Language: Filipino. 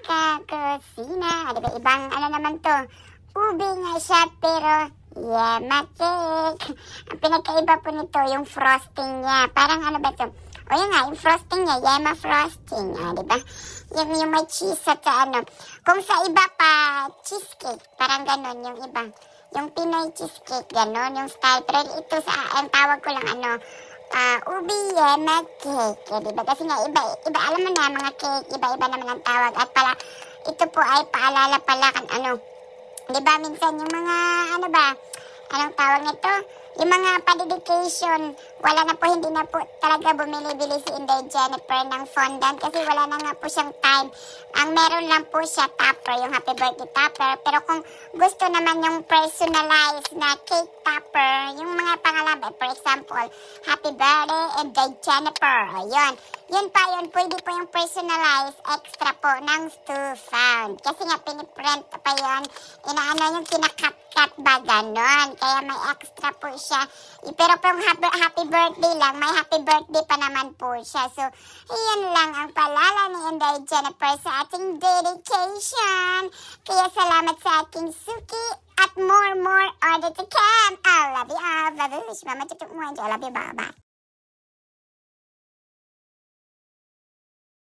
kakusina. Diba, ibang ano naman to. Ube nga siya, pero yema cake. Ang pinagkaiba po nito, yung frosting niya. Parang ano ba to? O yun nga, yung frosting niya, yema frosting. Diba? Yung may cheese at ano. Kung sa iba pa, cheesecake. Parang ganun yung iba. Yung Pinoy cheesecake, ganun yung style. Pero ito sa, ang tawag ko lang ano, ubi yema cake. Diba? Kasi nga, iba, alam mo na, mga cake, iba-iba naman ang tawag. At pala, ito po ay paalala pala kan ano. Diba, minsan yung mga, ano ba, anong tawag nito? Yung mga pa-dedication, wala na po, hindi na po talaga bumili-bili si Inday Jennifer ng fondant kasi wala na nga po siyang time. Ang meron lang po siya topper, yung happy birthday topper. Pero kung gusto naman yung personalized na cake topper, yung mga pangalan, for example, happy birthday Inday Jennifer, ayun. Yun pa yun, pwede po yung personalized extra po ng Stu Found. Kasi nga piniprint pa yun, inaano yung kinakat-kat ba ganon. Kaya may extra po siya. Pero po yung happy birthday lang, may happy birthday pa naman po siya. So, yan lang ang paalala ni Inday Jennifer sa ating dedication. Kaya salamat sa aking suki at more order to come. I love you all. Babush. Mama, tutok mo. I love you. Bye-bye.